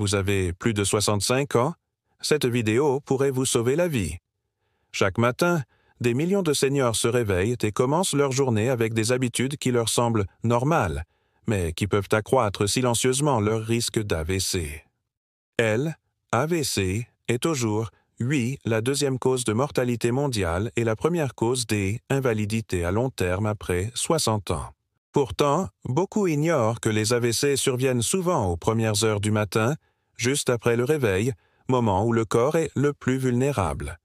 Vous avez plus de 65 ans? Cette vidéo pourrait vous sauver la vie. Chaque matin, des millions de seniors se réveillent et commencent leur journée avec des habitudes qui leur semblent normales, mais qui peuvent accroître silencieusement leur risque d'AVC. AVC est toujours, la deuxième cause de mortalité mondiale et la première cause des invalidités à long terme après 60 ans. Pourtant, beaucoup ignorent que les AVC surviennent souvent aux premières heures du matin, juste après le réveil, moment où le corps est le plus vulnérable.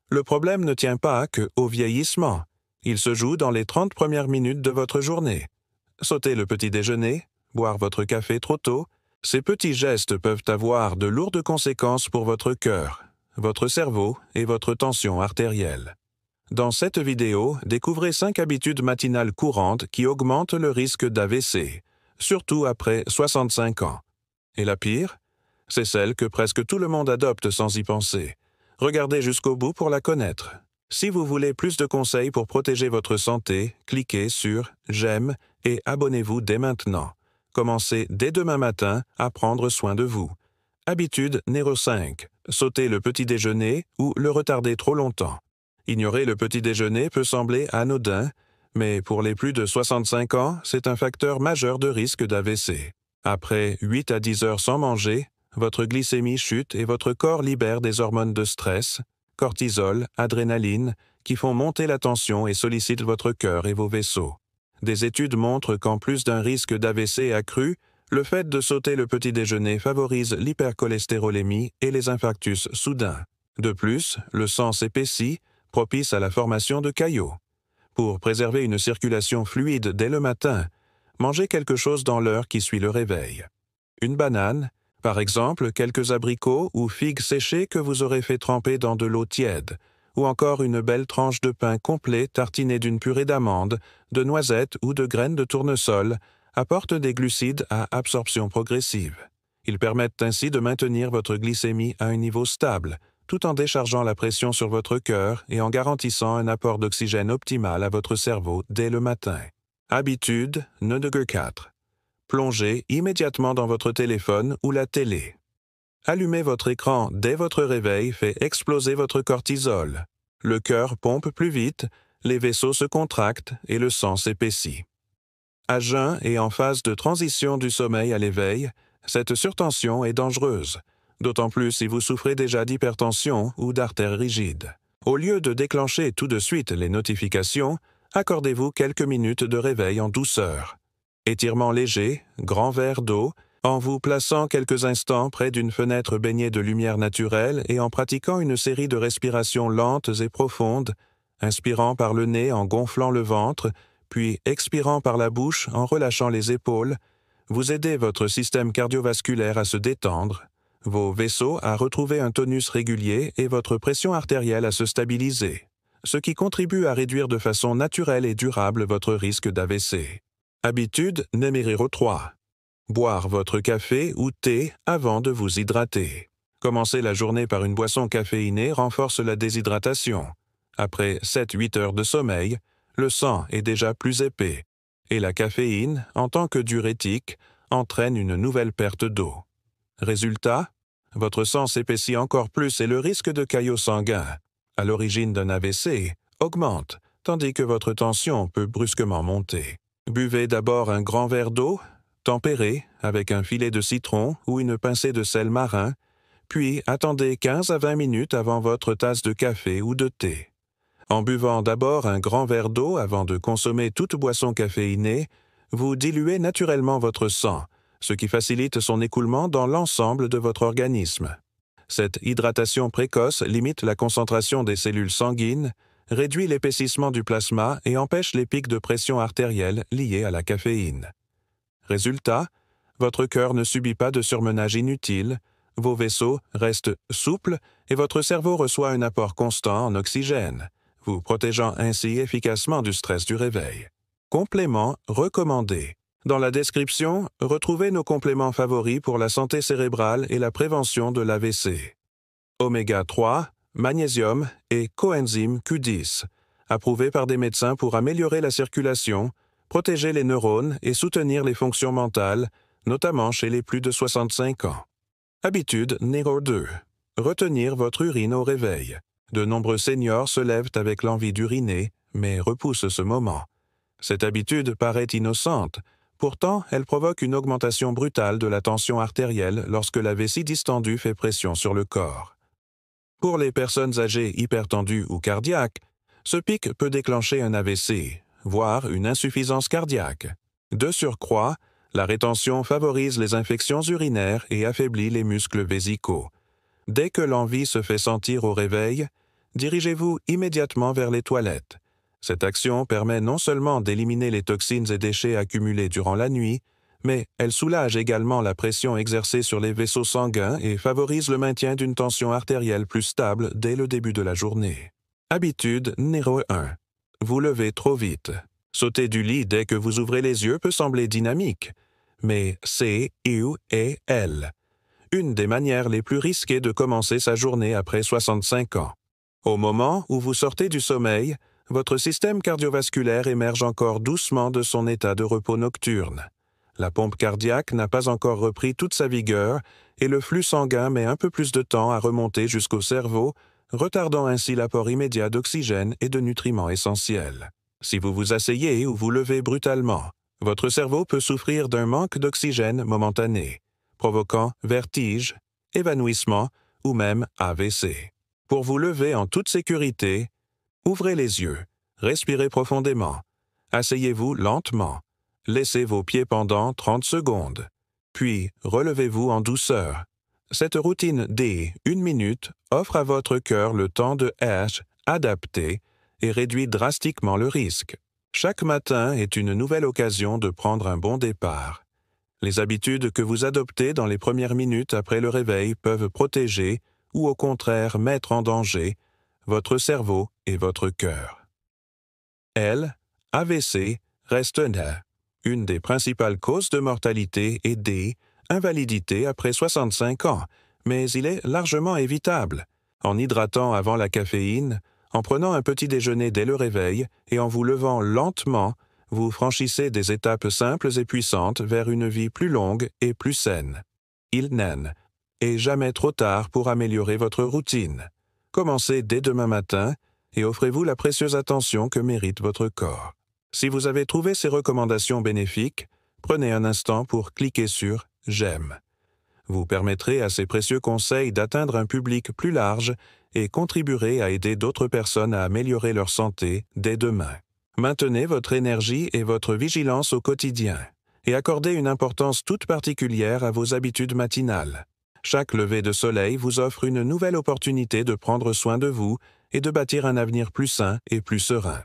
Le problème ne tient pas qu'au vieillissement. Il se joue dans les 30 premières minutes de votre journée. Sauter le petit déjeuner, boire votre café trop tôt, ces petits gestes peuvent avoir de lourdes conséquences pour votre cœur, votre cerveau et votre tension artérielle. Dans cette vidéo, découvrez 5 habitudes matinales courantes qui augmentent le risque d'AVC, surtout après 65 ans. Et la pire? C'est celle que presque tout le monde adopte sans y penser. Regardez jusqu'au bout pour la connaître. Si vous voulez plus de conseils pour protéger votre santé, cliquez sur « J'aime » et abonnez-vous dès maintenant. Commencez dès demain matin à prendre soin de vous. Habitude numéro 5. Sauter le petit déjeuner ou le retarder trop longtemps. Ignorer le petit déjeuner peut sembler anodin, mais pour les plus de 65 ans, c'est un facteur majeur de risque d'AVC. Après 8 à 10 heures sans manger, votre glycémie chute et votre corps libère des hormones de stress, cortisol, adrénaline, qui font monter la tension et sollicitent votre cœur et vos vaisseaux. Des études montrent qu'en plus d'un risque d'AVC accru, le fait de sauter le petit déjeuner favorise l'hypercholestérolémie et les infarctus soudains. De plus, le sang s'épaissit, propice à la formation de caillots. Pour préserver une circulation fluide dès le matin, mangez quelque chose dans l'heure qui suit le réveil. Une banane, par exemple quelques abricots ou figues séchées que vous aurez fait tremper dans de l'eau tiède, ou encore une belle tranche de pain complet tartiné d'une purée d'amandes, de noisettes ou de graines de tournesol, apportent des glucides à absorption progressive. Ils permettent ainsi de maintenir votre glycémie à un niveau stable, tout en déchargeant la pression sur votre cœur et en garantissant un apport d'oxygène optimal à votre cerveau dès le matin. Habitude numéro 4. Plongez immédiatement dans votre téléphone ou la télé. Allumer votre écran dès votre réveil fait exploser votre cortisol. Le cœur pompe plus vite, les vaisseaux se contractent et le sang s'épaissit. À jeun et en phase de transition du sommeil à l'éveil, cette surtension est dangereuse, d'autant plus si vous souffrez déjà d'hypertension ou d'artères rigides. Au lieu de déclencher tout de suite les notifications, accordez-vous quelques minutes de réveil en douceur. Étirement léger, grand verre d'eau, en vous plaçant quelques instants près d'une fenêtre baignée de lumière naturelle et en pratiquant une série de respirations lentes et profondes, inspirant par le nez en gonflant le ventre, puis expirant par la bouche en relâchant les épaules, vous aidez votre système cardiovasculaire à se détendre, vos vaisseaux à retrouver un tonus régulier et votre pression artérielle à se stabiliser, ce qui contribue à réduire de façon naturelle et durable votre risque d'AVC. Habitude numéro 3. Boire votre café ou thé avant de vous hydrater. Commencer la journée par une boisson caféinée renforce la déshydratation. Après 7-8 heures de sommeil, le sang est déjà plus épais, et la caféine, en tant que diurétique, entraîne une nouvelle perte d'eau. Résultat, votre sang s'épaissit encore plus et le risque de caillots sanguins, à l'origine d'un AVC, augmente, tandis que votre tension peut brusquement monter. Buvez d'abord un grand verre d'eau, tempéré, avec un filet de citron ou une pincée de sel marin, puis attendez 15 à 20 minutes avant votre tasse de café ou de thé. En buvant d'abord un grand verre d'eau avant de consommer toute boisson caféinée, vous diluez naturellement votre sang, ce qui facilite son écoulement dans l'ensemble de votre organisme. Cette hydratation précoce limite la concentration des cellules sanguines, réduit l'épaississement du plasma et empêche les pics de pression artérielle liés à la caféine. Résultat, votre cœur ne subit pas de surmenage inutile, vos vaisseaux restent souples et votre cerveau reçoit un apport constant en oxygène, vous protégeant ainsi efficacement du stress du réveil. Compléments recommandés. Dans la description, retrouvez nos compléments favoris pour la santé cérébrale et la prévention de l'AVC. Oméga 3, magnésium et coenzyme Q10, approuvés par des médecins pour améliorer la circulation, protéger les neurones et soutenir les fonctions mentales, notamment chez les plus de 65 ans. Habitude numéro 2. Retenir votre urine au réveil. De nombreux seniors se lèvent avec l'envie d'uriner, mais repoussent ce moment. Cette habitude paraît innocente, pourtant elle provoque une augmentation brutale de la tension artérielle lorsque la vessie distendue fait pression sur le corps. Pour les personnes âgées hypertendues ou cardiaques, ce pic peut déclencher un AVC, voire une insuffisance cardiaque. De surcroît, la rétention favorise les infections urinaires et affaiblit les muscles vésicaux. Dès que l'envie se fait sentir au réveil, dirigez-vous immédiatement vers les toilettes. Cette action permet non seulement d'éliminer les toxines et déchets accumulés durant la nuit, mais elle soulage également la pression exercée sur les vaisseaux sanguins et favorise le maintien d'une tension artérielle plus stable dès le début de la journée. Habitude numéro 1. Vous levez trop vite. Sauter du lit dès que vous ouvrez les yeux peut sembler dynamique, mais c'est une des manières les plus risquées de commencer sa journée après 65 ans. Au moment où vous sortez du sommeil, votre système cardiovasculaire émerge encore doucement de son état de repos nocturne. La pompe cardiaque n'a pas encore repris toute sa vigueur et le flux sanguin met un peu plus de temps à remonter jusqu'au cerveau, retardant ainsi l'apport immédiat d'oxygène et de nutriments essentiels. Si vous vous asseyez ou vous levez brutalement, votre cerveau peut souffrir d'un manque d'oxygène momentané, provoquant vertige, évanouissement ou même AVC. Pour vous lever en toute sécurité, ouvrez les yeux, respirez profondément, asseyez-vous lentement, laissez vos pieds pendants 30 secondes, puis relevez-vous en douceur. Cette routine d'1 minute offre à votre cœur le temps de adapter et réduit drastiquement le risque. Chaque matin est une nouvelle occasion de prendre un bon départ. Les habitudes que vous adoptez dans les premières minutes après le réveil peuvent protéger ou au contraire mettre en danger votre cerveau et votre cœur. AVC reste une des principales causes de mortalité et d'invalidité après 65 ans, mais il est largement évitable. En hydratant avant la caféine, en prenant un petit déjeuner dès le réveil et en vous levant lentement, vous franchissez des étapes simples et puissantes vers une vie plus longue et plus saine. Il n'est jamais trop tard pour améliorer votre routine. Commencez dès demain matin et offrez-vous la précieuse attention que mérite votre corps. Si vous avez trouvé ces recommandations bénéfiques, prenez un instant pour cliquer sur « J'aime ». Vous permettrez à ces précieux conseils d'atteindre un public plus large et contribuerez à aider d'autres personnes à améliorer leur santé dès demain. Maintenez votre énergie et votre vigilance au quotidien et accordez une importance toute particulière à vos habitudes matinales. Chaque lever de soleil vous offre une nouvelle opportunité de prendre soin de vous et de bâtir un avenir plus sain et plus serein.